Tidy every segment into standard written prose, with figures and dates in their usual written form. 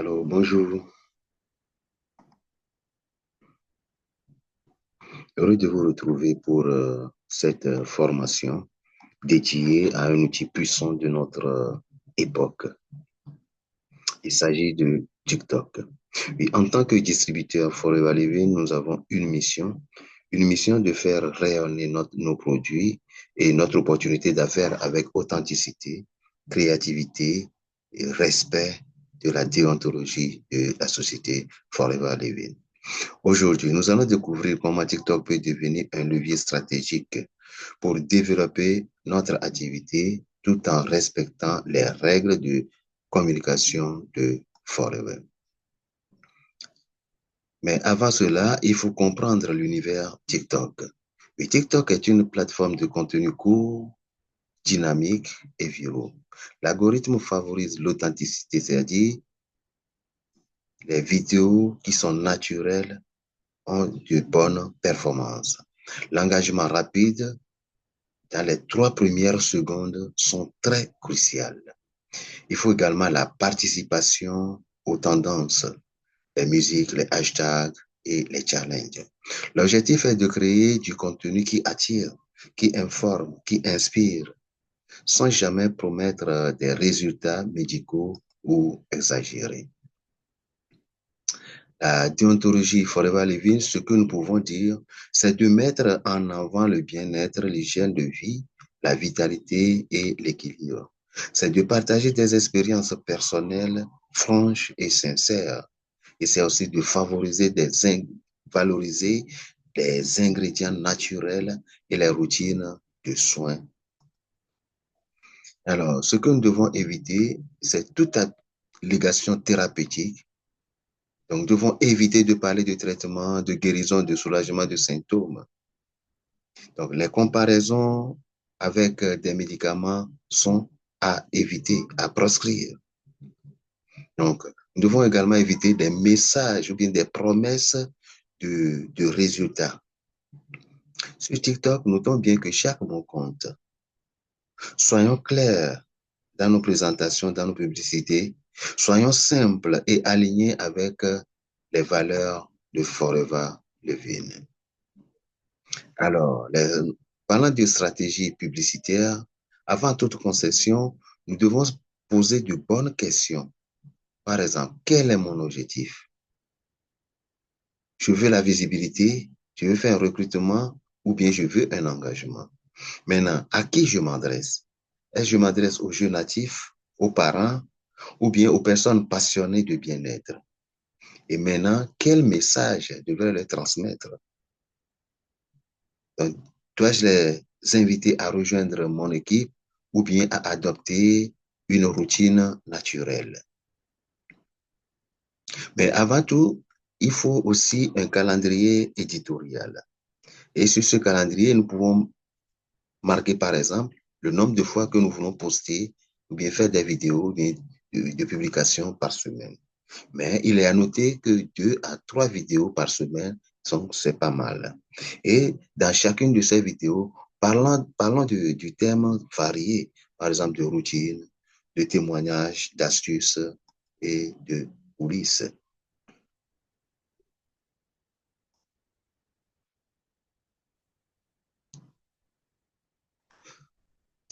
Alors, bonjour, heureux de vous retrouver pour cette formation dédiée à un outil puissant de notre époque. Il s'agit de TikTok. Oui, en tant que distributeur Forever Living, nous avons une mission de faire rayonner nos produits et notre opportunité d'affaires avec authenticité, créativité et respect de la déontologie de la société Forever Living. Aujourd'hui, nous allons découvrir comment TikTok peut devenir un levier stratégique pour développer notre activité tout en respectant les règles de communication de Forever. Mais avant cela, il faut comprendre l'univers TikTok. Et TikTok est une plateforme de contenu court, dynamique et viraux. L'algorithme favorise l'authenticité, c'est-à-dire les vidéos qui sont naturelles ont de bonnes performances. L'engagement rapide dans les 3 premières secondes sont très cruciales. Il faut également la participation aux tendances, les musiques, les hashtags et les challenges. L'objectif est de créer du contenu qui attire, qui informe, qui inspire, sans jamais promettre des résultats médicaux ou exagérés. La déontologie Forever Living, ce que nous pouvons dire, c'est de mettre en avant le bien-être, l'hygiène de vie, la vitalité et l'équilibre. C'est de partager des expériences personnelles franches et sincères. Et c'est aussi de valoriser les ingrédients naturels et les routines de soins. Alors, ce que nous devons éviter, c'est toute allégation thérapeutique. Donc, nous devons éviter de parler de traitement, de guérison, de soulagement de symptômes. Donc, les comparaisons avec des médicaments sont à éviter, à proscrire. Donc, nous devons également éviter des messages ou bien des promesses de résultats. Sur TikTok, notons bien que chaque mot compte. Soyons clairs dans nos présentations, dans nos publicités. Soyons simples et alignés avec les valeurs de Forever Living. Alors, parlant de stratégie publicitaire, avant toute concession, nous devons poser de bonnes questions. Par exemple, quel est mon objectif? Je veux la visibilité, je veux faire un recrutement ou bien je veux un engagement. Maintenant, à qui je m'adresse? Est-ce que je m'adresse aux jeunes natifs, aux parents ou bien aux personnes passionnées de bien-être? Et maintenant, quel message devrais leur transmettre? Donc, dois-je les inviter à rejoindre mon équipe ou bien à adopter une routine naturelle? Mais avant tout, il faut aussi un calendrier éditorial. Et sur ce calendrier, nous pouvons marquer, par exemple, le nombre de fois que nous voulons poster ou bien faire des vidéos de publication par semaine. Mais il est à noter que 2 à 3 vidéos par semaine, c'est pas mal. Et dans chacune de ces vidéos, parlons du thème varié, par exemple de routine, de témoignages, d'astuces et de coulisses.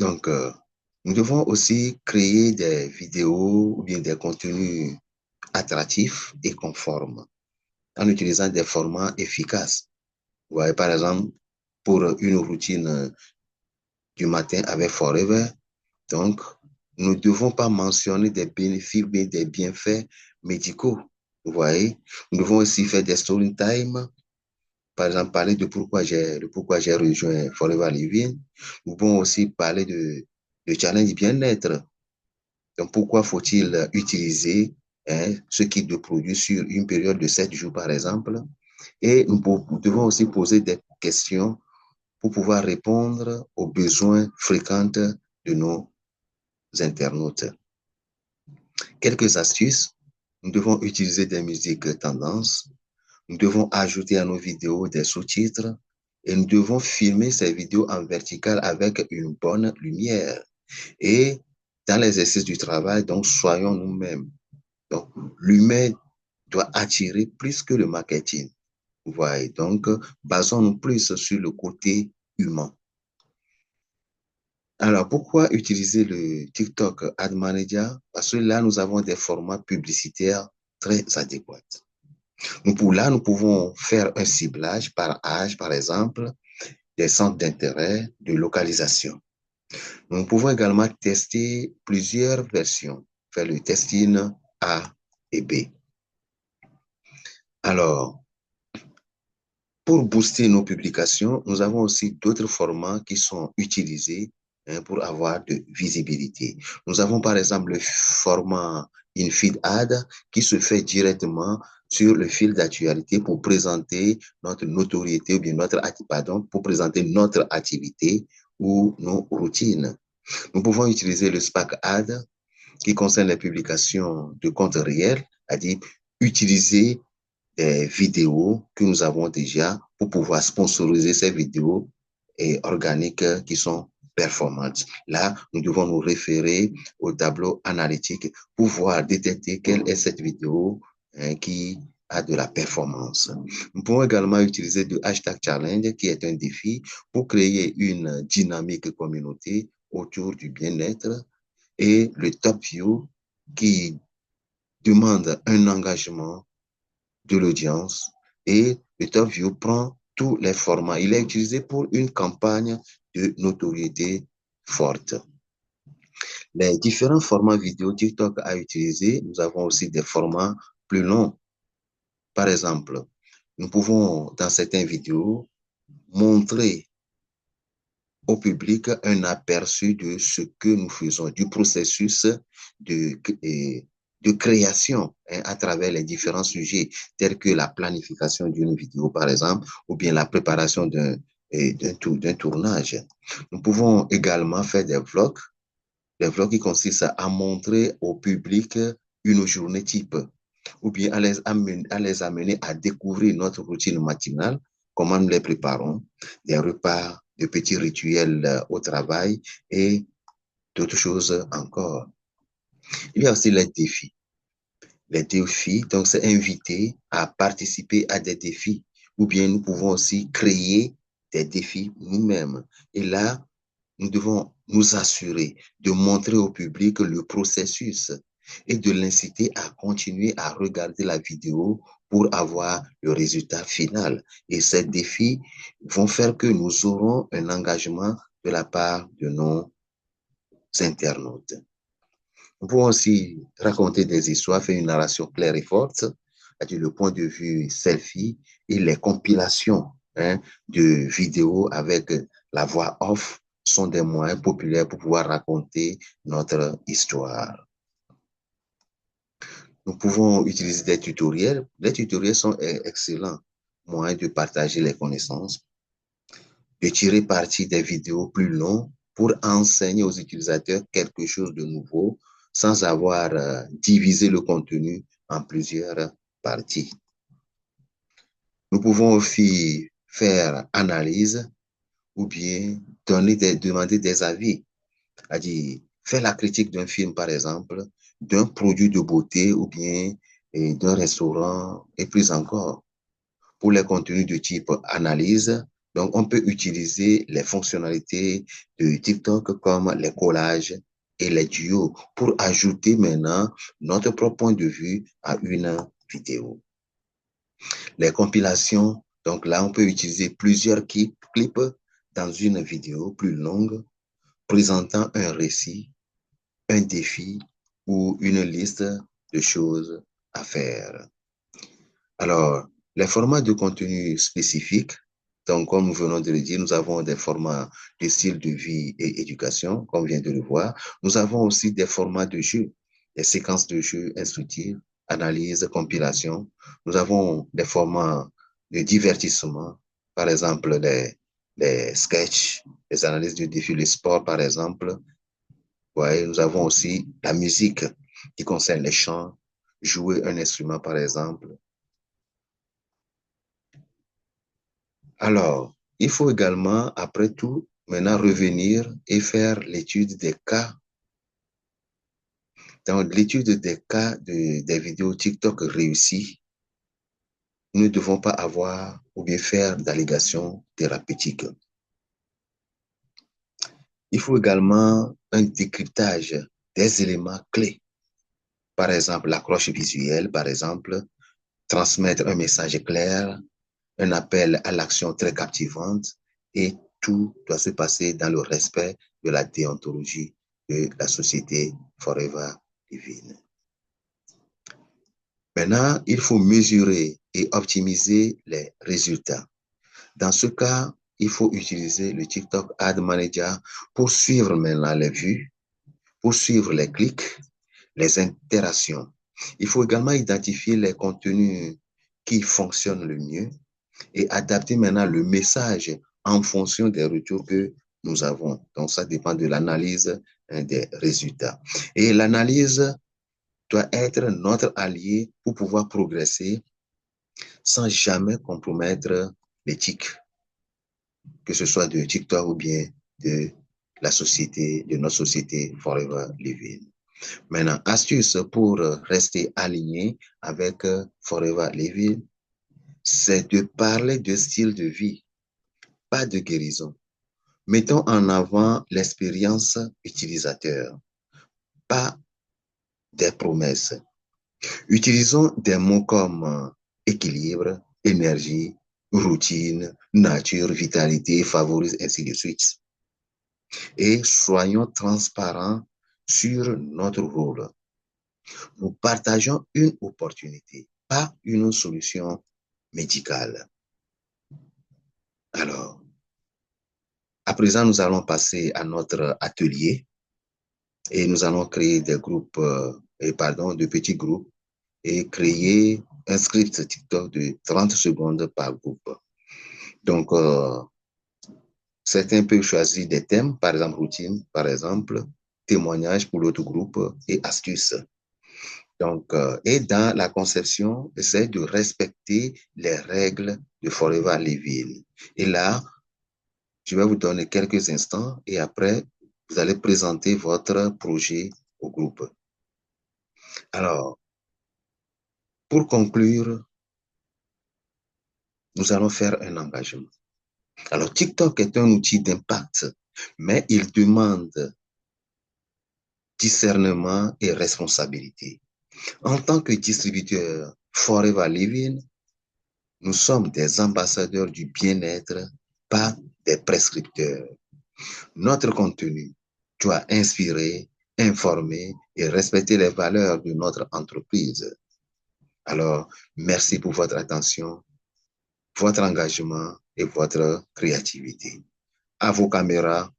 Donc, nous devons aussi créer des vidéos ou bien des contenus attractifs et conformes en utilisant des formats efficaces. Vous voyez, par exemple, pour une routine du matin avec Forever, donc, nous ne devons pas mentionner des bénéfices, mais des bienfaits médicaux. Vous voyez, nous devons aussi faire des story time. Par exemple, parler de pourquoi j'ai rejoint Forever Living. Nous pouvons aussi parler de challenge bien-être. Donc, pourquoi faut-il utiliser ce kit de produit sur une période de 7 jours, par exemple? Et nous devons aussi poser des questions pour pouvoir répondre aux besoins fréquents de nos internautes. Quelques astuces. Nous devons utiliser des musiques tendances. Nous devons ajouter à nos vidéos des sous-titres et nous devons filmer ces vidéos en vertical avec une bonne lumière. Et dans l'exercice du travail, donc, soyons nous-mêmes. Donc, l'humain doit attirer plus que le marketing. Vous voyez, donc, basons-nous plus sur le côté humain. Alors, pourquoi utiliser le TikTok Ad Manager? Parce que là, nous avons des formats publicitaires très adéquats. Là, nous pouvons faire un ciblage par âge, par exemple, des centres d'intérêt, de localisation. Nous pouvons également tester plusieurs versions, faire le testing A et B. Alors, pour booster nos publications, nous avons aussi d'autres formats qui sont utilisés pour avoir de visibilité. Nous avons par exemple le format in-feed ad qui se fait directement sur le fil d'actualité pour présenter notre notoriété ou bien pour présenter notre activité ou nos routines. Nous pouvons utiliser le SPAC ad qui concerne les publications de comptes réels, c'est-à-dire utiliser des vidéos que nous avons déjà pour pouvoir sponsoriser ces vidéos et organiques qui sont performantes. Là, nous devons nous référer au tableau analytique pour pouvoir détecter quelle est cette vidéo qui a de la performance. Nous pouvons également utiliser le hashtag challenge qui est un défi pour créer une dynamique communauté autour du bien-être et le top view qui demande un engagement de l'audience et le top view prend tous les formats. Il est utilisé pour une campagne de notoriété forte. Les différents formats vidéo TikTok a utilisé, nous avons aussi des formats plus longs. Par exemple, nous pouvons, dans certaines vidéos, montrer au public un aperçu de ce que nous faisons, du processus de, de création à travers les différents sujets, tels que la planification d'une vidéo, par exemple, ou bien la préparation d'un tournage. Nous pouvons également faire des vlogs qui consistent à montrer au public une journée type, ou bien à les amener à découvrir notre routine matinale, comment nous les préparons, des repas, de petits rituels au travail et d'autres choses encore. Il y a aussi les défis. Les défis, donc c'est inviter à participer à des défis, ou bien nous pouvons aussi créer des défis nous-mêmes. Et là, nous devons nous assurer de montrer au public le processus et de l'inciter à continuer à regarder la vidéo pour avoir le résultat final. Et ces défis vont faire que nous aurons un engagement de la part de nos internautes. Nous pouvons aussi raconter des histoires, faire une narration claire et forte, c'est-à-dire le point de vue selfie et les compilations de vidéos avec la voix off sont des moyens populaires pour pouvoir raconter notre histoire. Nous pouvons utiliser des tutoriels. Les tutoriels sont excellents moyens de partager les connaissances, de tirer parti des vidéos plus longues pour enseigner aux utilisateurs quelque chose de nouveau sans avoir divisé le contenu en plusieurs parties. Nous pouvons aussi faire analyse ou bien demander des avis, c'est-à-dire faire la critique d'un film, par exemple, d'un produit de beauté ou bien d'un restaurant et plus encore. Pour les contenus de type analyse, donc on peut utiliser les fonctionnalités de TikTok comme les collages et les duos pour ajouter maintenant notre propre point de vue à une vidéo. Les compilations, donc là on peut utiliser plusieurs clips dans une vidéo plus longue présentant un récit, un défi ou une liste de choses à faire. Alors, les formats de contenu spécifiques, donc comme nous venons de le dire, nous avons des formats de style de vie et éducation, comme on vient de le voir. Nous avons aussi des formats de jeux, des séquences de jeux instructives, analyse, compilation. Nous avons des formats de divertissement, par exemple les sketchs, les analyses de défis, le sport, par exemple. Ouais, nous avons aussi la musique qui concerne les chants, jouer un instrument, par exemple. Alors, il faut également, après tout, maintenant revenir et faire l'étude des cas. Dans l'étude des cas des vidéos TikTok réussies, nous ne devons pas avoir ou bien faire d'allégations thérapeutiques. Il faut également un décryptage des éléments clés. Par exemple, l'accroche visuelle, par exemple, transmettre un message clair, un appel à l'action très captivante, et tout doit se passer dans le respect de la déontologie de la société Forever Living. Maintenant, il faut mesurer et optimiser les résultats. Dans ce cas, il faut utiliser le TikTok Ad Manager pour suivre maintenant les vues, pour suivre les clics, les interactions. Il faut également identifier les contenus qui fonctionnent le mieux et adapter maintenant le message en fonction des retours que nous avons. Donc, ça dépend de l'analyse des résultats. Et l'analyse doit être notre allié pour pouvoir progresser sans jamais compromettre l'éthique, que ce soit de TikTok ou bien de la société, de notre société Forever Living. Maintenant, astuce pour rester aligné avec Forever Living, c'est de parler de style de vie, pas de guérison. Mettons en avant l'expérience utilisateur, pas des promesses. Utilisons des mots comme équilibre, énergie, routine, nature, vitalité, favorise, ainsi de suite. Et soyons transparents sur notre rôle. Nous partageons une opportunité, pas une solution médicale. Alors, à présent, nous allons passer à notre atelier et nous allons créer des groupes, de petits groupes et créer un script TikTok de 30 secondes par groupe. Donc, certains peuvent choisir des thèmes, par exemple routine, par exemple, témoignage pour l'autre groupe et astuces. Donc, et dans la conception, essaie de respecter les règles de Forever Living. Et là, je vais vous donner quelques instants et après, vous allez présenter votre projet au groupe. Alors, pour conclure, nous allons faire un engagement. Alors, TikTok est un outil d'impact, mais il demande discernement et responsabilité. En tant que distributeur Forever Living, nous sommes des ambassadeurs du bien-être, pas des prescripteurs. Notre contenu doit inspirer, informer et respecter les valeurs de notre entreprise. Alors, merci pour votre attention, votre engagement et votre créativité. À vos caméras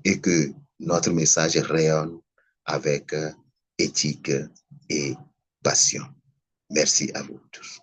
et que notre message rayonne avec éthique et passion. Merci à vous tous.